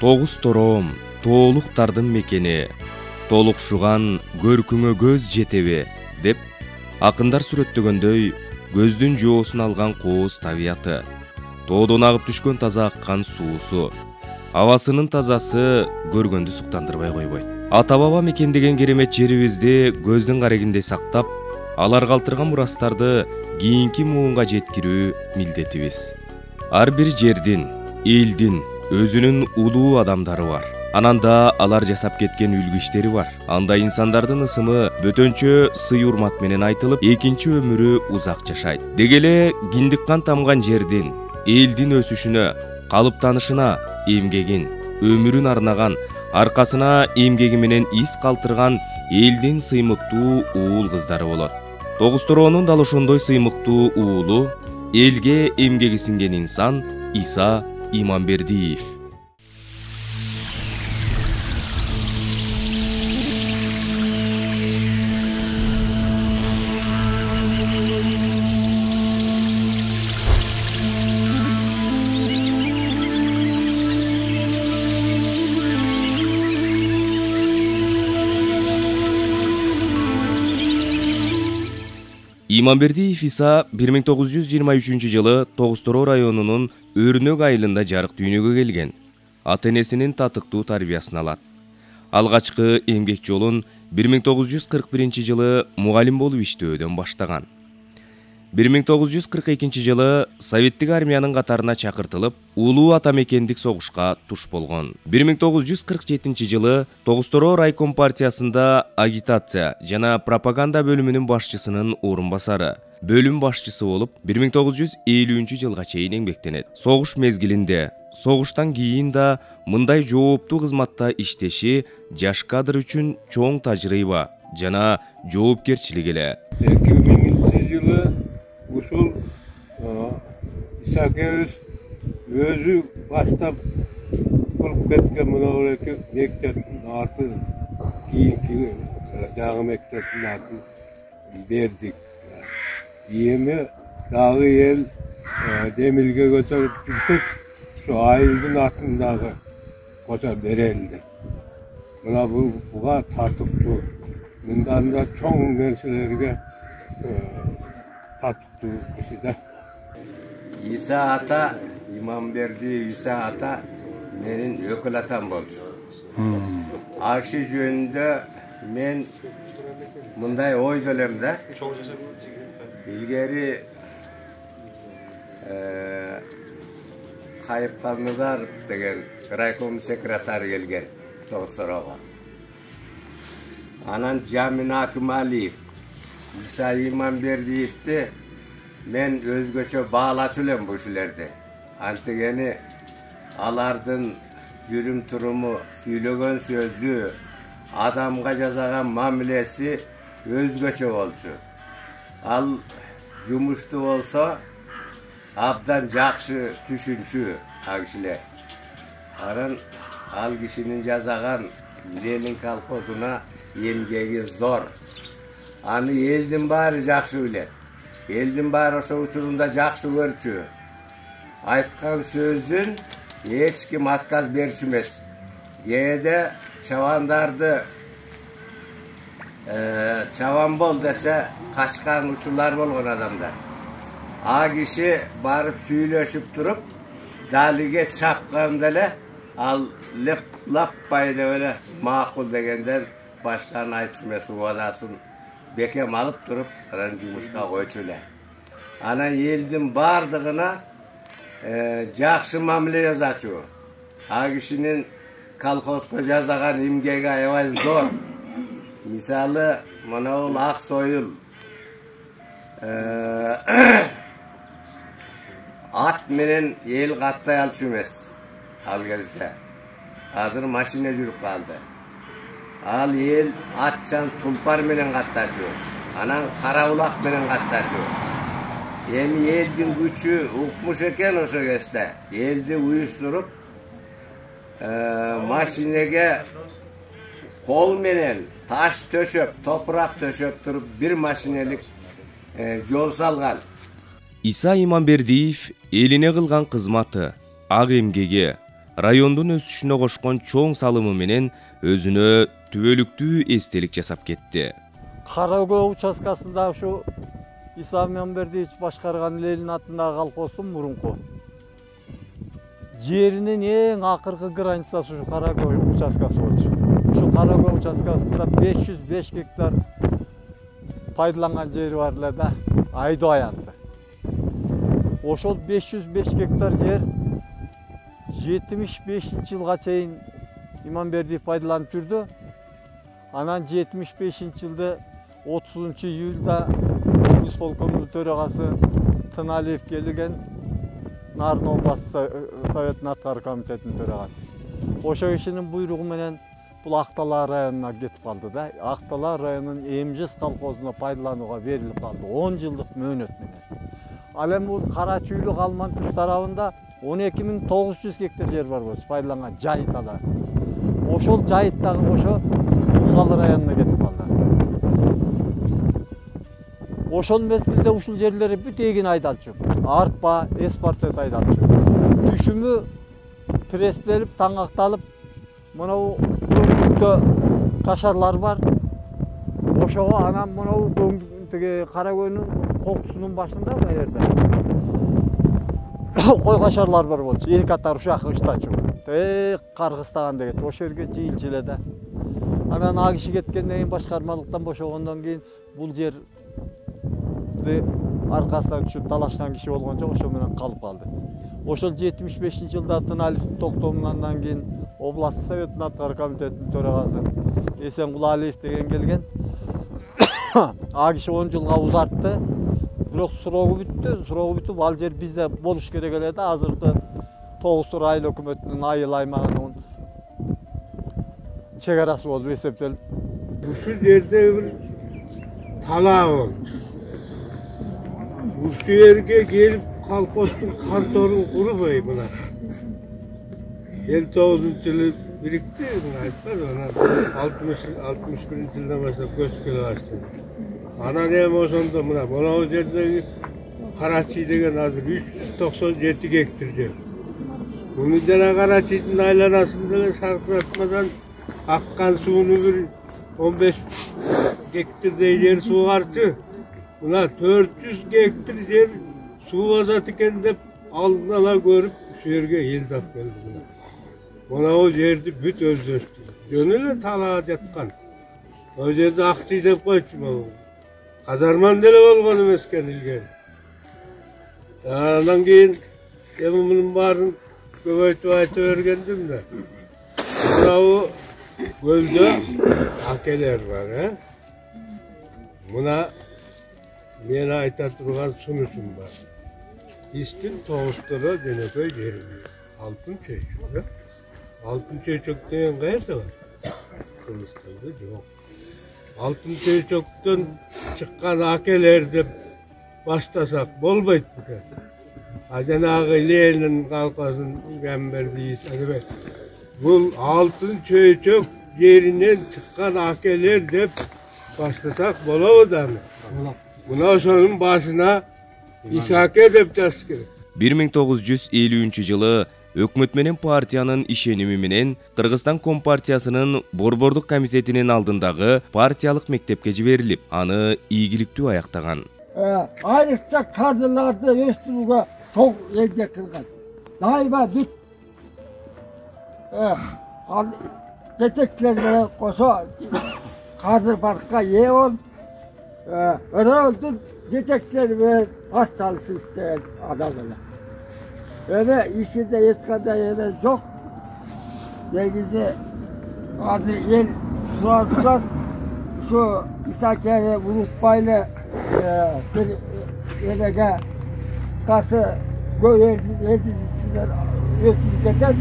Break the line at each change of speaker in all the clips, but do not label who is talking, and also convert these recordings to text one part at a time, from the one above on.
Тогуз тороом, тоолуктардын мекени, толукшуган көркүңө көз жетеби деп акындар сүрөттөгөндөй көздүн жоосун алган кооз табияты, тоодон агып түшкөн таза аккан суусу, абасынын тазасы көргөндү суктандырбай койбойт. Ата-баба мекендеген керемет жерибизди көздүн карегиндей сактап, алар калтырган мурастарды кийинки муунга жеткирүү милдетибиз. Ар бир жердин, элдин өзүнүн улуу адамдары бар. Ананда алар жасап кеткен үлгү иштери бар. Анда инсандардын ысымы бөтөнчө сый-урмат менен айтылып, экинчи өмүрү узак жашайт. Дегеле киндик-кан тамган жердин, элдин өсүшүнө, калыптанышына эмгегин, өмүрүн арнаган, аркасына эмгеги менен из калтырган элдин сыймыктуу уул кыздары болот. Тогуз тороонун дал ошондой сыймыктуу уулу, элге эмгеги сиңген инсан Иса Иманбердиев. Иманбердиев Иса 1923 Тогуз Тороо районунун Өрнөк айылында жарык дүйнөгө келген. Ата-энесинин татыктуу тарбиясын алат. Алгачкы эмгек жолун 1941 мугалим болуп иштөөдөн баштаган. 1942 Советтик армиянын катарына чакыртылып, улуу ата мекендик согушка туш болгон. 1947 Тогуз Тороо райком партиясында агитация жана пропаганда бөлүмүнүн башчысынын орун басары, бөлүм башчысы болуп, 1950 жылга чейин эмгектенет. Согуш мезгилинде, согуштан кийин да мындай жооптуу кызматта иштеши жаш кадр үчүн чоң тажрыйба жана жоопкерчилик эле.
2000 ушул Исакебиз өзү баштап куруп кеткен мына эки мектептин аты кийинки жаңы мектептин атын бердик. Эми дагы эл демилге көтөрүп жүрсөк, ушу айылдын атын дагы кошо берелди. Мына буга татыктуу, мындан да чоң нерселерге татыктуу киши да.
Иса ата, Иманбердиев Иса ата менин өкүл атам болчу. Ал киши жөнүндө мен мындай ойдо элем да. Илгери Кайып Калназаров деген райком секретарь келген Тогуз Тороого. Анан Жамин Акималиев, Иса Иманбердиевти мен өзгөчө баалачу элем бул кишилерди. Антигени алардын жүрүм туруму, сүйлөгөн сөзү, адамга жасаган мамилеси өзгөчө болчу. Ал жумушту болсо абдан жакшы түшүнчү ал кишилер. Анан ал кишинин жасаган Ленин колхозуна эмгеги зор. Аны элдин баары жакшы билет. Элдин баары ошо учурунда жакшы көрчү. Айткан сөзүн эч ким отказ берчү эмес. Кээде чабандарды чабан бол десе качкан учурлар болгон адамдар. А киши барып сүйлөшүп туруп, далиге чапканда эле ал лаппай деп эле макул дегенден башканы айтчу эмес, убадасын бекем алып туруп, анан жумушка койчу эле. Анан элдин бардыгына жакшы мамиле жасачу. А кишинин колхозго жасаган эмгеги аябай зор. Мисалы, мына бул ак союл ат менен эл каттай алчу эмес ал кезде. Азыр машина жүрүп калды. Ал ел атчан тулпар менен каттачу, анан кара улак менен каттачу. Эми элдин күчү укмуш экен ошо кезде. Элди уюштуруп, машинеге кол менен таш төшөп, топурак төшөп туруп, бир машинелик жол салган.
Иса Иманбердиев элине кылган кызматы, ак эмгеги, райондун өсүшүнө кошкон чоң салымы менен өзүнө түбөлүктүү эстелик жасап кетти.
Каракөө участкасында ушу Иса Мамбердиевич башкарган Ленин атындагы колхоздун мурунку жеринин эң акыркы границасы ушу Каракөө участкасы болчу. Ушу Каракөө участкасында 505 гектар пайдаланган жери бар эле да, айдоо аянты. Ошол 505 гектар жер 75-жылга чейин Иманбердиев пайдаланып жүрдү. Анан 75-жылды 30-июлда исполкомдун төрагасы Тыналиев келген, Нарын областык советтин аткаруу комитетинин төрагасы. Ошо кишинин буйругу менен бул Актала районуна кетип калды да. Актала районунун Эмжис колхозуна пайдаланууга берилип калды 10 жылдык мөөнөт менен. Ал эми бул Кара Чүйлү Калман түз тарабында 12.900 гектар жер бар болчу, пайдаланган жайыт алар. Ошол жайыттагы ошо Улгалы районуна кетип калды. Ошол мезгилде ушул жерлери бүт эгин айдалчу. Арпа, эспарсет айдалчу. Түшүмү пресстелип, таңакталып, мынау көңдүктө кашарлар бар. Ошого анан мынау тиги Каракөөнүн коктусунун башында мына жерде кой кашарлар бар болчу. Эки катар ушак ыштачу. Каргыстаганда кетти. Ошол жерге жыйылчу эле да. Анан а киши кеткенден кийин башкармалыктан бошогондон кийин бул жерди аркасынан түшүп талашкан киши болгон жок, ошо менен калып калды. Ошол 75-жылда Тыналиевдин токтомунан кийин областтык советтин аткаруу комитетинин төрагасы Эсенкул Алиев деген келген. А киши 10 жылга узартты. Бирок сурогу бүтүп, ал жер бизде болуш керек эле да. Азыркы 9 айыл өкмөтүнүн айыл аймагынын чегарасы болуп эсептелип.
Ушул жерде бир талаа болду. Ушул жерге келип колхоздун конторун курбай мына. 59-жылы бирикти, айтпады, анан 61-жылдан баштап көчкөлө ачты. Анан эми ошондо мына могу жердеги Карачи деген азыр 397 гектар жер. Муну жана Карачидин айланасында шаркыратмадан аккан сууну бир 15 гектардай жер суугарчы. Мына 400 гектар жер суу басат экен деп алдын ала көрүп ушул жерге эл тап келди. Мына жерди бүт өздөштү. Жөн эле талаа жаткан. Ол жерде акчы деп койчу могу. Казарман деле болгон эмес экен илгери. Андан кийин эми мунун баарын көбөйтүп айта бергендим да. Мына көлдө акелер бар, Мына мен айта турган сунусум бар. Истин тогуштора жөнөкөй жери. Алтын чөйчөк. Алтын чөйчөк деген каерде бар? Кыргызстанда жок. Алтын чөйчөктөн чыккан акелер деп баштасак болбойт бекен. А жанагы Ленин колхозун Мамбердиев эме. Бул алтын чөйчөк жеринен чыккан акелер деп баштасак болобу да. Мына ошонун башына Исаке деп жазыш керек.
1953-жылы өкмөт менен партиянын ишеними менен Кыргызстан Компартиясынын Борбордук комитетинин алдындагы партиялык мектепке жиберилип, аны ийгиликтүү аяктаган.
Айрыкча кадрларды өстүрүүгө чоң элге кылган. Дайыма бүт ал жетекчилер менен кошо кадр баркка ээ болуп, райондун жетекчилери менен ат салышып иштеген адам эле. Эми ишинде эч кандай эме жок. Негизи азыр эл сурап ушу Исакени унутпайлы бир эмеге касы көп элдин ичинен өтүп кетет.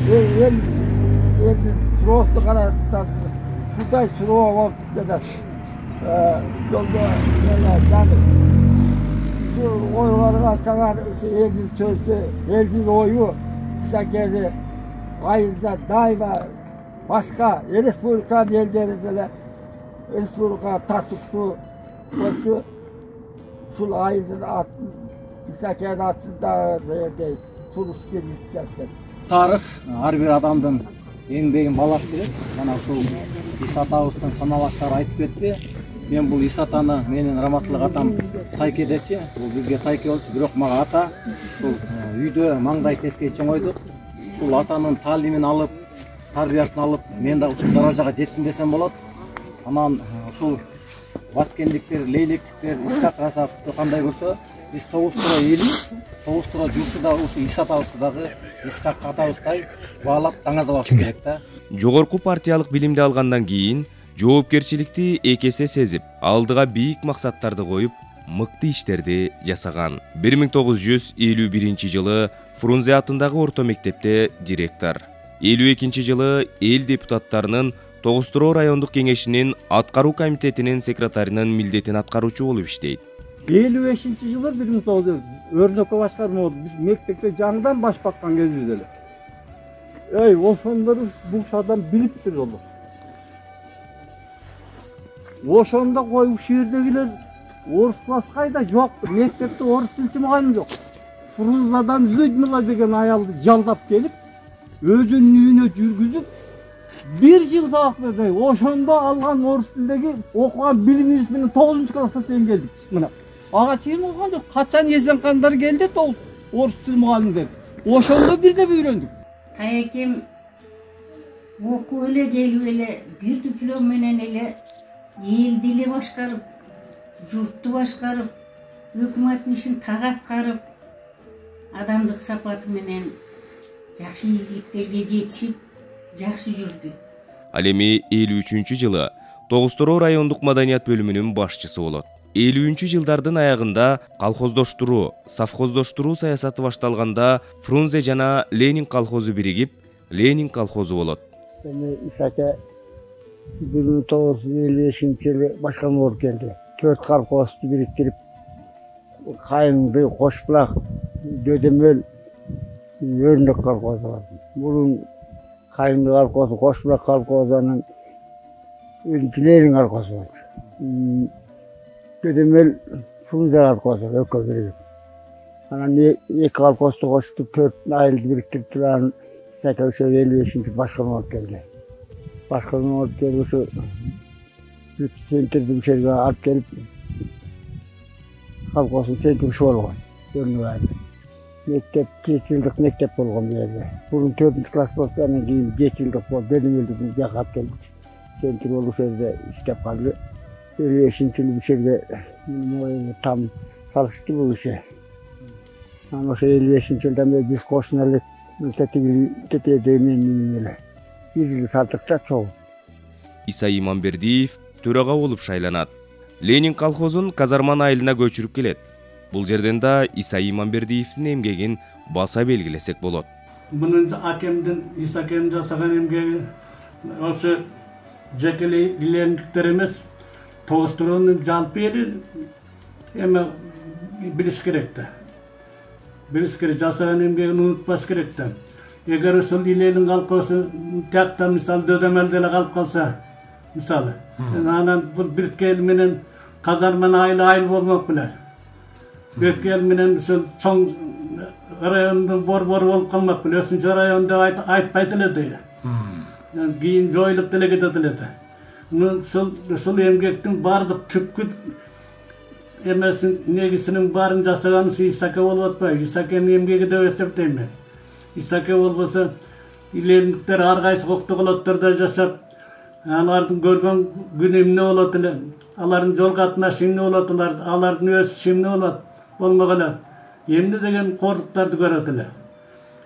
Элдин суроосу карасак мындай суроо болуп кетет. Жолдо oylarına sever elin sözü, elin oyu, Исакени ayında daima başka Respublikan ellerinde Respublika tatlıklı olsun, sul ayında Исакени atında değil, sulus gelip gelsin.
тарых ар бир адамдын эмгегин балаш керек. Мана ушул Иса атабыздын саналаштары айтып кетти. Мен бул Иса атаны менин раматтылык атам тайке дечи. Бул бизге тайке болчу, бирок мага ата ушул үйдө маңдай тескей чоңойдук. Ушул атанын таалимин алып, тарбиясын алып, мен да ушул даражага жеттим десем болот. Анан ушул ваткендиктер, лейлектиктер, искак расапты кандай көрсө, биз тогуз-тура эли, тогуз-тура журту да ушу Иса атабызды дагы искак атабыздай баалап даңазабабыз керек да.
Жогорку партиялык билимди алгандан кийин жоопкерчиликти экесе сезип, алдыга бийик максаттарды коюп, мыкты иштерди жасаган. 1951-жылы Фрунзе атындагы орто мектепте директор. 52-жылы эл депутаттарынын Тогуз-Туроо райондук кеңешинин аткаруу комитетинин секретарынын милдетин аткаруучу болуп иштейт.
55-жылы 1900 өрнөккө башкарма болду. Биз мектепте жаңыдан баш баккан кезибиз эле. Ошондору бул адам билиптир болду. Ошондо коюп ушул жердегилер орус класс кайда жок, мектепте орус тилчи мугалим жок. Фрунзадан Людмила деген аялды жалдап келип, өзүнүн үйүнө жүргүзүп, 1 жыл сабак берди. Ошондо алган орус тилдеги окуган билимибиз менен 9-класска чейин келдик. Мына ага чейин окуган жок. Качан Есенкандар келди, орус тил мугалимдер. Ошондо бирдеп үйрөндүк.
Тайекем окуу эле, келип эле, бир диплом менен эле эл дили башкарып, журтту башкарып, өкмөттүн ишин так аткарып, адамдык сапаты менен жакшы ийгиликтерге жетишип, жакшы жүрдү.
Ал эми 53-жылы Тогуз-Туроо райондук маданият бөлүмүнүн башчысы болот. 50-жылдардын аягында колхоздоштуруу, совхоздоштуруу саясаты башталганда Фрунзе жана Ленин колхозу биригип, Ленин колхозу болот.
Эми Исаке 1955-жылы башкарма болуп келди. 4 колхозду бириктирип, Кайыңды, Кошбулак, Дөдөмөл, Өрнөк колхозу бар. Мурун Кайыңды колхозу, Кошбулак колхозунун Ленин колхозу бар. Дөдөмөл Фрунзе колхозу экөө биригип. Анан 2 колхозду коштуп, 4 айылды бириктирип турган Исаке ошо 55-жылы башкарма болуп келди. Башкарма болуп келип ошо центрди ушерге алып келип, колхоздун центри ушу болгон. Мектеп 2 жылдык мектеп болгон бу жерде. Мурун 4-класс болуп, анан кийин 7 жылдык болуп, Дөдөмөлдү жака алып келип, центр болуп ошо жерде иштеп калды. 55-жылы бу жерде там салышты бул иши. Анан ошо 55-жылда биз кошуналык тетеде менен эле. 1 жыл салтыкта чогуу.
Иса Иманбердиев төрага болуп шайланат. Ленин колхозун Казарман айылына көчүрүп келет. Бул жерден да Иса Иманбердиевдин эмгегин баса белгилесек болот.
Мунун акемдин, Исакем жасаган эмгеги ошо жекелей лендиктер эмес, Тогуз-Туроонун жалпы эли эме билиш керек да. Билиш керек, жасаган эмгегин унутпаш керек да. Эгер ошол Ленин колхозу тиякта мисалы Дөдөмөлдө эле калып калса, мисалы, анан бул бирткел менен Казарман айыл болмок беле. Бирткел менен ошол чоң райондо бор-бор болуп калмак беле. Өсүнчү райондо айтпайт эле дейт. Кийин жоюлуп деле кетет эле да. Ошол эмгектин бардык түпкү эмесин негизинин баарын жасаган Исаке болуп атпайбы? Исакенин эмгеги деп эсептейм мен. Исаке болбосо Лениндиктер ар кайсы коктоголоттордо жашап, алардын көргөн күнү эмне болот эле, алардын жол катнашы эмне болот, алардын өсүшү эмне болот, болмок эле эмне деген кордуктарды көрөт эле.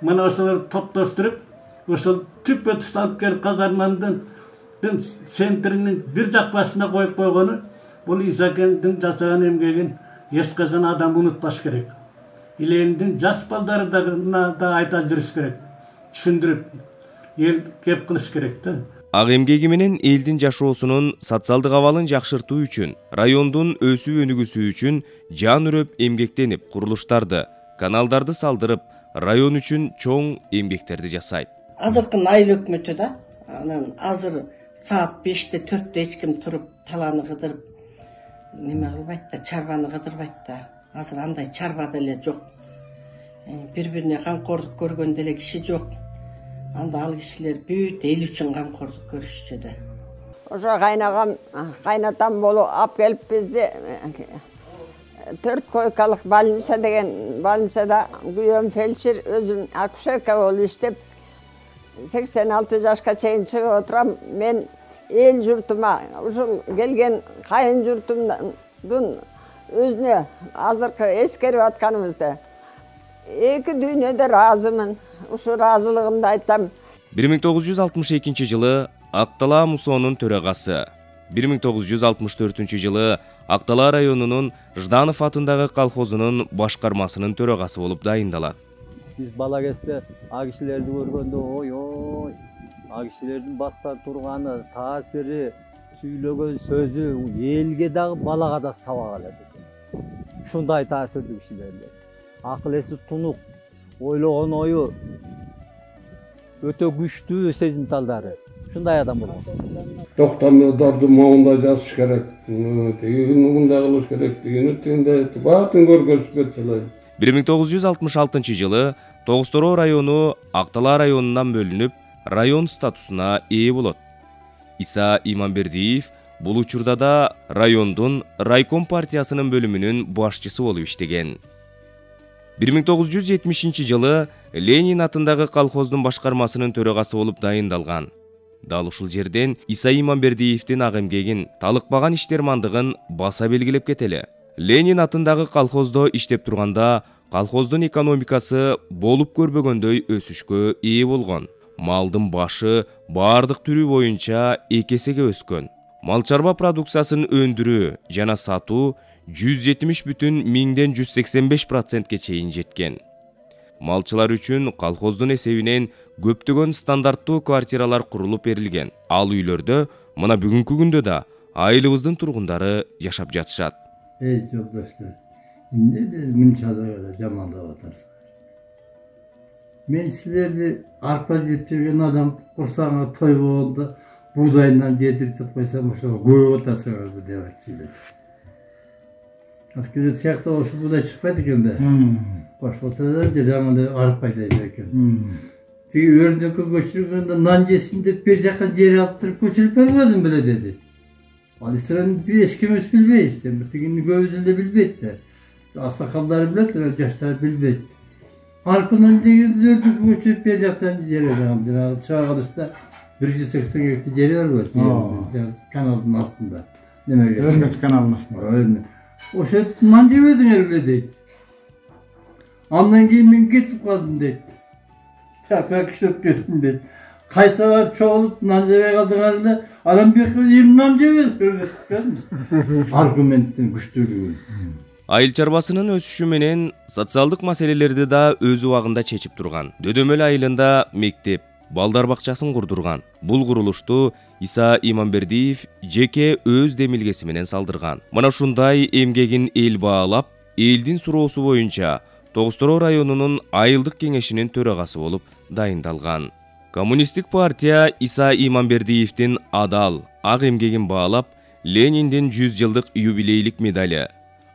Мына ошолорду топтоштуруп, ошол түпкө салып келип Казармандын центринин бир жак башына коюп койгону бул Исакендин жасаган эмгегин эч качан адам унутпаш керек. Лениндин жаш балдары да айта жүрүш керек, түшүндүрүп, эл кеп кылыш керек да.
Ак эмгеги менен элдин жашоосунун социалдык абалын жакшыртуу үчүн, райондун өсүү өнүгүүсү үчүн жан үрөп эмгектенип, курулуштарды, каналдарды салдырып, район үчүн чоң эмгектерди жасайт.
Азыркы айыл өкмөтү да, анан азыр саат 5-те 4-те эч ким туруп таланы кыдырып, неме кылбайт да, чарбаны кыдырбайт да. Азыр андай чарба деле жок. Бири-бирине камкордук көргөн деле киши жок. Анда ал кишилер бүт эл үчүн камкордук көрүшчү да.
Ошо кайнатам болуп алып келип бизди 4 койкалык больница деген больницада күйөөм фельдшер, өзүм акушерка болуп иштеп 86 жашка чейин чыгып отурам. Мен эл журтума, ушул келген кайын журтумдун өзүнө азыркы эскерип атканыбызда эки дүйнөдө ыраазымын. Ушу ыраазылыгымды айтсам.
1962 жылы Ақтала Мусонун төрагасы, 1964 жылы Ақтала районунун Жданов атындагы колхозунун башкармасынын төрагасы болуп дайындалат.
Биз бала кезде а кишилерди көргөндө ой, а кишилердин баста турганы, таасири, сүйлөгөн сөзү элге дагы балага да сабак алат экен. Ушундай таасирдүү кишилер. Акыл эси тунук, ойлогон ою өтө күчтүү сезимталдары. Шундай адам болгон.
Токтомдорду моундай жазыш керек, тигини мындай кылыш керек, тигини тигиндей баатын көргөзүп кетчилер.
1966 жылы Тогустороо району Ақтала районунан бөлүнүп, район статусуна ээ болот. Иса Иманбердиев бул учурда да райондун райком партиясынын бөлүмүнүн башчысы болуп иштеген. 1970 жылы Ленин атындагы колхоздун башкармасынын төрагасы болуп дайындалган. Дал ушул жерден Иса Иманбердиевдин ак эмгегин, талыкпаган иштермандыгын баса белгилеп кетели. Ленин атындагы колхоздо иштеп турганда колхоздун экономикасы болуп көрбөгөндөй өсүшкө ээ болгон. Малдын башы бардык түрү боюнча 2 эсеге өскөн. Мал чарба продукциясын өндүрүү жана сатуу 170,185%ке чейин жеткен. Малчылар үчүн колхоздун эсебинен көптөгөн стандарттуу квартиралар курулуп берилген. Ал үйлөрдө мына бүгүнкү күндө да айылыбыздын тургундары жашап жатышат.
Ey yoldaşlar, emне мынчалык жамандап атасың? Мен силерди арпа жеп жүрген адам курсаңа той болгондо buğdayından yedirtip koysam ошо көп атасыңар деп айтты. Акыры тиякта ошо buğday чыкпайт экен да. Баш болсо да жаңында арпа айдайт экен. Тиги өрнөккө көчүргөндө нан жесин деп бер жакка жер алып туруп көчүрүп койбодум беле деди. Ал иштерин эч кимис билбейт, тигини көбү деле билбейт да. Аксакалдар билет, жаштар билбейт. Арпанын дегендерди көчүрүп бер жактан жер алган. Жана чагылышта 180 гектар жери бар болчу. Каналдын астында. Немеге? Өрнөк каналдын астында. Ошо нан жебедиңер беле дейт. Андан кийин мен кетип калдым дейт. Тапак иштеп кеттим дейт. Кайта барып чогулуп нан жебей калдыңар эле, анан бияка эми нан жебедиңер деп аргументтин күчтүүлүгү.
Айыл чарбасынын өсүшү менен социалдык маселелерди да өз убагында чечип турган. Дөдөмөл айылында мектеп, балдар бакчасын курдурган. Бул курулушту Иса Иманбердиев жеке өз демилгеси менен салдырган. Мына ушундай эмгегин эл баалап, элдин суроосу боюнча Тогустороо районунун айылдык кеңешинин төрагасы болуп дайындалган. Коммунисттик партия Иса Иманбердиевдин адал, ак эмгегин баалап, Лениндин 100 жылдык юбилейлик медали,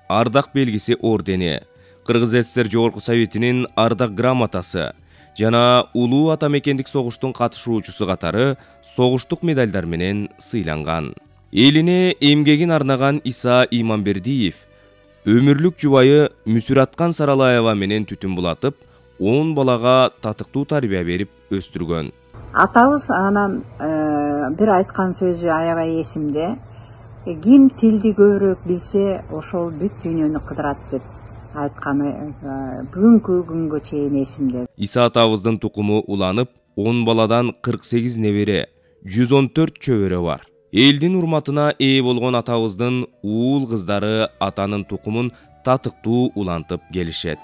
ардак белгиси ордени, Кыргыз СССР Жогорку Советинин ардак грамотасы жана улуу ата мекендик согуштун катышуучусу катары согуштук медальдар менен сыйланган. Элине эмгегин арнаган Иса Иманбердиев өмүрлүк жубайы Мүсүраткан Саралаева менен түтүн булатып, 10 балага татыктуу тарбия берип өстүргөн.
Атабыз анан бир айткан сөзү аябай эсимде. Ким тилди көбүрөөк билсе, ошол бүт дүйнөнү кыдырат деп айтканы бүгүнкү күнгө чейин эсимде.
Иса атабыздын тукуму уланып, 10 баладан 48 небере, 114 чөбөрө бар. Элдин урматына ээ болгон атабыздын уул кыздары атанын тукумун татыктуу улантып келишет.